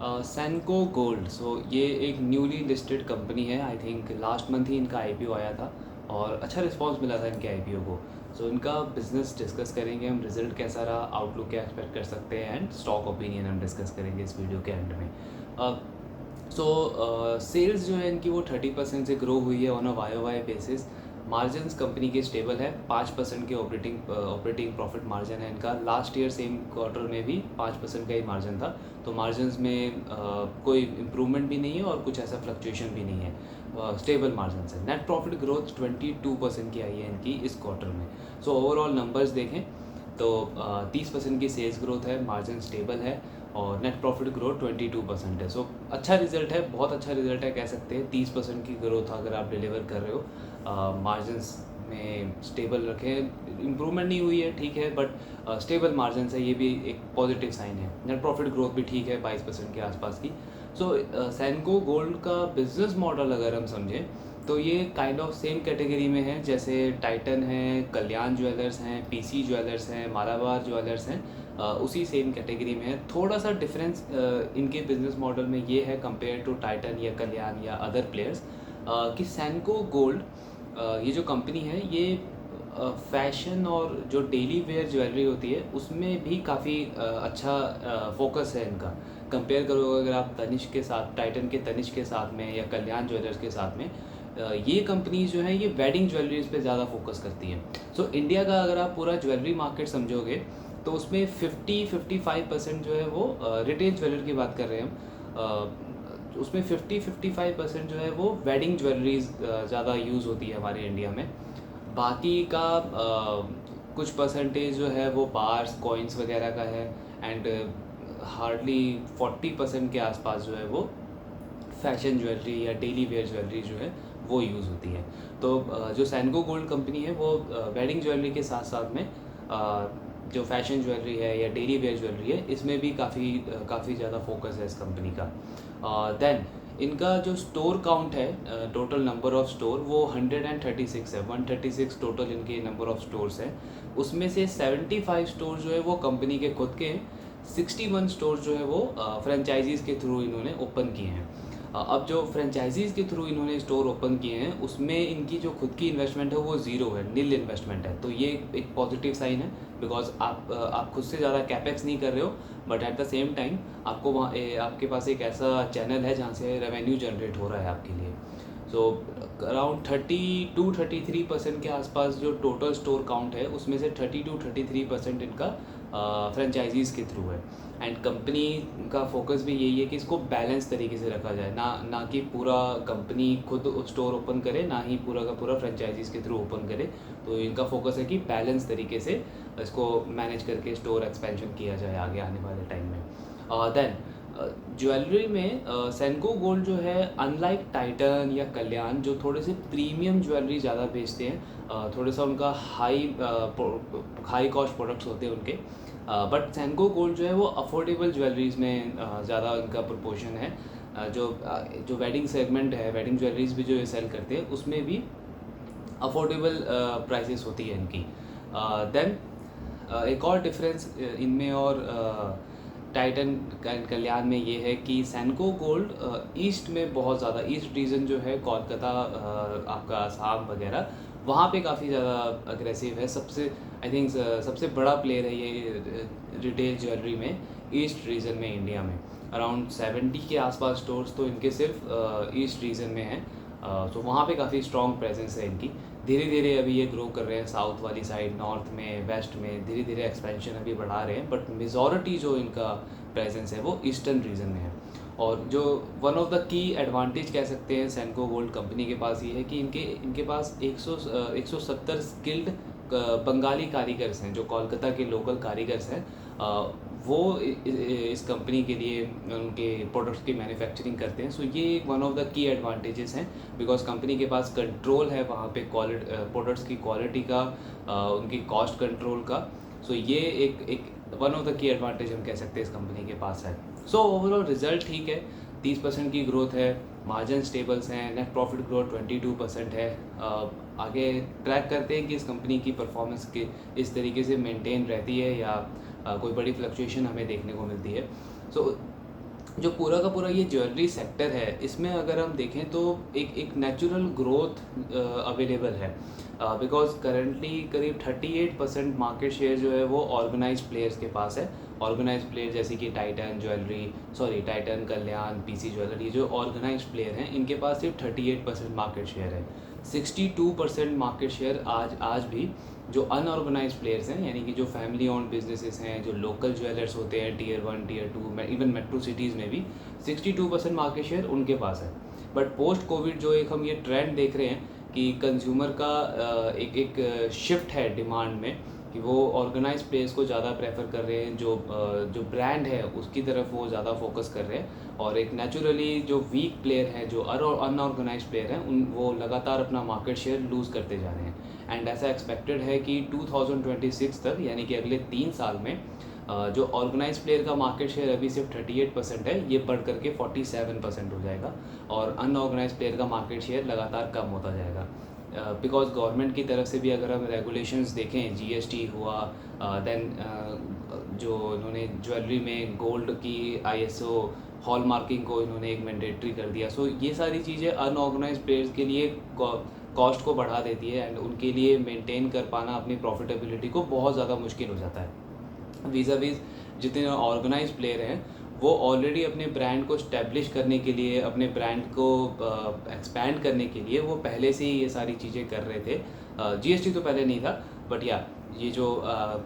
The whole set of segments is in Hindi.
सैनको गोल्ड, सो ये एक न्यूली लिस्टेड कंपनी है। आई थिंक लास्ट मंथ ही इनका आईपीओ आया था और अच्छा रिस्पांस मिला था इनके आईपीओ को। सो इनका बिजनेस डिस्कस करेंगे हम, रिजल्ट कैसा रहा, आउटलुक क्या एक्सपेक्ट कर सकते हैं एंड स्टॉक ओपिनियन हम डिस्कस करेंगे इस वीडियो के एंड में। सो सेल्स जो है इनकी वो 30% से ग्रो हुई है on a Y basis. Margins company के स्टेबल है, 5% के ऑपरेटिंग प्रॉफिट मार्जिन है इनका। लास्ट ईयर सेम क्वार्टर में भी 5% का ही मार्जिन था, तो मार्जिन्स में कोई इम्प्रूवमेंट भी नहीं है और कुछ ऐसा फ्लक्चुएशन भी नहीं है, स्टेबल मार्जिन है। नेट प्रॉफिट ग्रोथ 22% की आई है इनकी इस क्वार्टर में। सो ओवरऑल नंबर्स देखें तो 30% की सेल्स ग्रोथ है, मार्जिन स्टेबल है और नेट प्रॉफिट ग्रोथ 22% है। सो अच्छा रिजल्ट है, बहुत अच्छा रिजल्ट है कह सकते हैं। 30% की ग्रोथ अगर आप डिलीवर कर रहे हो, मार्जिन्स में स्टेबल रखें, इम्प्रूवमेंट नहीं हुई है ठीक है, बट स्टेबल मार्जिन है, ये भी एक पॉजिटिव साइन है। नेट प्रॉफिट ग्रोथ भी ठीक है 22% के आसपास की। सो सैनको गोल्ड का बिजनेस मॉडल अगर हम समझें तो ये काइंड ऑफ सेम कैटेगरी में है जैसे टाइटन है, कल्याण ज्वेलर्स हैं, पीसी ज्वेलर्स हैं, मालाबार ज्वेलर्स हैं, उसी सेम कैटेगरी में है। थोड़ा सा डिफरेंस इनके बिजनेस मॉडल में ये है कंपेयर टू टाइटन या कल्याण या अदर प्लेयर्स, कि सैनको गोल्ड ये जो कंपनी है ये फैशन और जो डेली वेयर ज्वेलरी होती है उसमें भी काफ़ी अच्छा फोकस है इनका। कंपेयर करो अगर आप तनिष्क के साथ, टाइटन के तनिष्क के साथ में या कल्याण ज्वेलर्स के साथ में, ये कंपनीज जो है ये वेडिंग ज्वेलरीज पे ज़्यादा फोकस करती हैं। सो इंडिया का अगर आप पूरा ज्वेलरी मार्केट समझोगे तो उसमें 50-55% जो है वो रिटेल ज्वेलर की बात कर रहे हैं हम, उसमें 50-55% जो है वो वेडिंग ज्वेलरीज ज़्यादा यूज़ होती है हमारे इंडिया में। बाकी का कुछ परसेंटेज जो है वो बार्स, कॉइन्स वगैरह का है एंड हार्डली 40% के आसपास जो है वो फैशन ज्वेलरी या डेली वेयर ज्वेलरी जो है वो यूज़ होती है। तो जो सैनको गोल्ड कंपनी है वो वेडिंग ज्वेलरी के साथ साथ में जो फैशन ज्वेलरी है या डेली वेयर ज्वेलरी है इसमें भी काफ़ी ज़्यादा फोकस है इस कंपनी का। देन इनका जो स्टोर काउंट है, टोटल नंबर ऑफ़ स्टोर वो 136 है, 136 टोटल इनके नंबर ऑफ़ स्टोर्स हैं। उसमें से 75 स्टोर जो है वो कंपनी के खुद के हैं, 61 स्टोर जो है वो फ्रेंचाइजीज़ के थ्रू इन्होंने ओपन किए हैं। अब जो फ्रेंचाइजीज़ के थ्रू इन्होंने स्टोर ओपन किए हैं उसमें इनकी जो खुद की इन्वेस्टमेंट है वो ज़ीरो है, नील इन्वेस्टमेंट है। तो ये एक पॉजिटिव साइन है बिकॉज आप खुद से ज़्यादा कैपेक्स नहीं कर रहे हो, but at the same time आपको वहाँ आपके पास एक ऐसा चैनल है जहाँ से रेवेन्यू जनरेट हो रहा है आपके लिए। सो अराउंड 32-33% के आसपास जो टोटल स्टोर काउंट है उसमें से 32-33% इनका फ्रेंचाइजीज़ के थ्रू है। एंड कंपनी का फोकस भी यही है कि इसको बैलेंस तरीके से रखा जाए, ना कि पूरा कंपनी खुद स्टोर ओपन करे, ना ही पूरा का पूरा फ्रेंचाइजीज़ के थ्रू ओपन करे। तो इनका फोकस है कि बैलेंस तरीके से इसको मैनेज करके स्टोर एक्सपेंशन किया जाए आगे आने वाले टाइम में। देन ज्वेलरी में सैनको गोल्ड जो है अनलाइक टाइटन या कल्याण जो थोड़े से प्रीमियम ज्वेलरी ज़्यादा बेचते हैं, थोड़ा सा उनका हाई कॉस्ट प्रोडक्ट्स होते हैं उनके, बट सैनको गोल्ड जो है वो अफोर्डेबल ज्वेलरीज में ज़्यादा उनका प्रपोर्शन है। जो वेडिंग सेगमेंट है, वेडिंग ज्वेलरीज भी जो ये सेल करते हैं उसमें भी अफोर्डेबल प्राइसेस होती है इनकी। देन एक और डिफरेंस इनमें और टाइटन कल्याण में ये है कि सैनको गोल्ड ईस्ट में बहुत ज़्यादा, ईस्ट रीजन जो है कोलकाता, आपका आसाम वगैरह, वहाँ पे काफ़ी ज़्यादा अग्रेसिव है। आई थिंक सबसे बड़ा प्लेयर है ये रिटेल ज्वेलरी में ईस्ट रीजन में इंडिया में। अराउंड 70 के आसपास स्टोर्स तो इनके सिर्फ ईस्ट रीजन में हैं। तो वहाँ पे काफ़ी स्ट्रॉन्ग प्रेजेंस है इनकी। धीरे धीरे अभी ये ग्रो कर रहे हैं साउथ वाली साइड, नॉर्थ में, वेस्ट में धीरे धीरे एक्सपेंशन अभी बढ़ा रहे हैं, बट मेजॉरिटी जो इनका प्रेजेंस है वो ईस्टर्न रीजन में है। और जो one of the key advantage कह सकते हैं सैनको गोल्ड कंपनी के पास ये है कि इनके पास 170 स्किल्ड बंगाली कारीगर्स हैं, जो कोलकाता के लोकल कारीगर्स हैं। वो इस कंपनी के लिए उनके प्रोडक्ट्स की मैन्युफैक्चरिंग करते हैं। सो ये one of the key advantages हैं बिकॉज कंपनी के पास कंट्रोल है वहाँ पे प्रोडक्ट्स की क्वालिटी का, उनकी कॉस्ट कंट्रोल का। सो ये एक one of the key advantage हम कह सकते हैं इस कंपनी के पास है। सो ओवरऑल रिजल्ट ठीक है, 30% की ग्रोथ है, मार्जिन स्टेबल्स हैं, नेट प्रॉफिट ग्रोथ 22% है। आगे ट्रैक करते हैं कि इस कंपनी की परफॉर्मेंस के इस तरीके से मेंटेन रहती है या कोई बड़ी फ्लक्चुएशन हमें देखने को मिलती है। सो जो पूरा का पूरा ये ज्वेलरी सेक्टर है, इसमें अगर हम देखें तो एक नेचुरल ग्रोथ अवेलेबल है, बिकॉज करंटली करीब 38% मार्केट शेयर जो है वो ऑर्गेनाइज्ड प्लेयर्स के पास है। ऑर्गेनाइज्ड प्लेयर जैसे कि टाइटन, कल्याण, पीसी ज्वेलरी, जो ऑर्गेनाइज्ड प्लेयर हैं इनके पास सिर्फ 38% मार्केट शेयर है। 62% मार्केट शेयर आज भी जो अनऑर्गेनाइज्ड प्लेयर्स हैं, यानी कि जो फैमिली ओन्ड बिजनेसेस हैं, जो लोकल ज्वेलर्स होते हैं tier 1 tier 2, even metro cities में भी 62% मार्केट शेयर उनके पास है। बट पोस्ट कोविड जो एक हम ये ट्रेंड देख रहे हैं कि कंज्यूमर का एक शिफ्ट है डिमांड में, कि वो ऑर्गेनाइज प्लेयर्स को ज़्यादा प्रेफर कर रहे हैं, जो ब्रांड है उसकी तरफ वो ज़्यादा फोकस कर रहे हैं, और एक नेचुरली जो वीक प्लेयर हैं, जो अनऑर्गेनाइज प्लेयर हैं, वो लगातार अपना मार्केट शेयर लूज़ करते जा रहे हैं। एंड ऐसा एक्सपेक्टेड है कि 2026 तक, यानी कि अगले 3 साल में, जो ऑर्गेनाइज प्लेयर का मार्केट शेयर अभी सिर्फ 38% है, ये बढ़ करके 47% हो जाएगा, और अनऑर्गेनाइज प्लेयर का मार्केट शेयर लगातार कम होता जाएगा। बिकॉज गवर्नमेंट की तरफ से भी अगर हम रेगुलेशंस देखें, जीएसटी हुआ, देन जो इन्होंने ज्वेलरी में गोल्ड की आईएसओ हॉल मार्किंग को इन्होंने एक मैंडेटरी कर दिया। सो ये सारी चीज़ें अनऑर्गेनाइज प्लेयर्स के लिए कॉस्ट को बढ़ा देती है, एंड उनके लिए मेंटेन कर पाना अपनी प्रॉफिटेबिलिटी को बहुत ज़्यादा मुश्किल हो जाता है। वीज़ा जितने ऑर्गेनाइज प्लेयर हैं वो ऑलरेडी अपने ब्रांड को स्टैब्लिश करने के लिए, अपने ब्रांड को एक्सपैंड करने के लिए वो पहले से ही ये सारी चीज़ें कर रहे थे। जीएसटी तो पहले नहीं था, बट या ये जो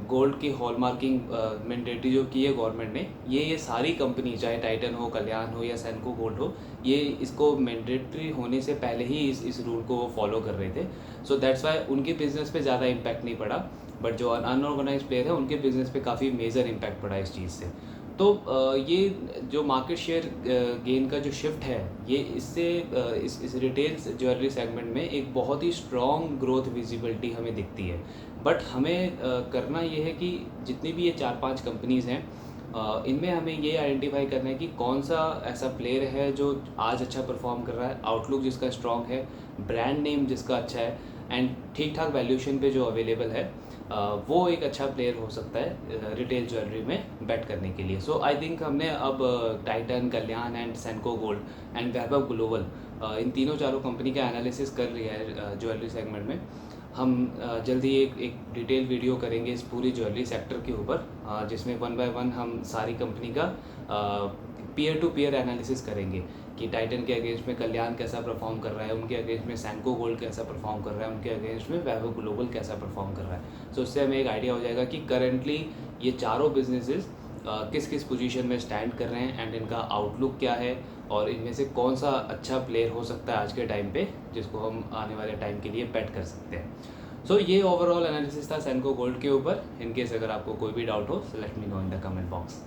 गोल्ड की हॉलमार्किंग मैंडेटरी जो की है गवर्नमेंट ने, ये सारी कंपनी, चाहे टाइटन हो, कल्याण हो या सेंको गोल्ड हो, ये इसको मैंडेटरी होने से पहले ही इस रूल को वो फॉलो कर रहे थे। सो दैट्स वाई उनके बिज़नेस पे ज़्यादा इम्पैक्ट नहीं पड़ा, बट जो अनऑर्गेनाइज प्लेयर है उनके बिज़नेस पे काफ़ी मेजर इम्पैक्ट पड़ा इस चीज़ से। तो ये जो मार्केट शेयर गेन का जो शिफ्ट है, ये इससे इस रिटेल ज्वेलरी सेगमेंट में एक बहुत ही स्ट्रॉन्ग ग्रोथ विजिबिलिटी हमें दिखती है। बट हमें करना ये है कि जितनी भी ये 4-5 कंपनीज़ हैं, इनमें हमें ये आइडेंटिफाई करना है कि कौन सा ऐसा प्लेयर है जो आज अच्छा परफॉर्म कर रहा है, आउटलुक जिसका स्ट्रॉन्ग है, ब्रांड नेम जिसका अच्छा है, एंड ठीक ठाक वैल्यूएशन पे जो अवेलेबल है, वो एक अच्छा प्लेयर हो सकता है रिटेल ज्वेलरी में बेट करने के लिए। सो आई थिंक हमने अब टाइटन, कल्याण एंड सेंको गोल्ड एंड वैभव ग्लोबल, इन तीनों चारों कंपनी का एनालिसिस कर लिया है ज्वेलरी सेगमेंट में। हम जल्दी एक डिटेल वीडियो करेंगे इस पूरी ज्वेलरी सेक्टर के ऊपर, जिसमें 1 बाय 1 हम सारी कंपनी का पीयर टू पीयर एनालिसिस करेंगे कि टाइटन के अगेंस्ट में कल्याण कैसा परफॉर्म कर रहा है, उनके अगेंस्ट में सेंको गोल्ड कैसा परफॉर्म कर रहा है, उनके अगेंस्ट में वैभव ग्लोबल कैसा परफॉर्म कर रहा है। सो उससे हमें एक आइडिया हो जाएगा कि करंटली ये चारों बिजनेसेस किस किस पोजीशन में स्टैंड कर रहे हैं, एंड इनका आउटलुक क्या है, और इनमें से कौन सा अच्छा प्लेयर हो सकता है आज के टाइम पे, जिसको हम आने वाले टाइम के लिए बेट कर सकते हैं। सो ये ओवरऑल एनालिसिस था सेंको गोल्ड के ऊपर। इनकेस अगर आपको कोई भी डाउट हो, let me know in the comment box.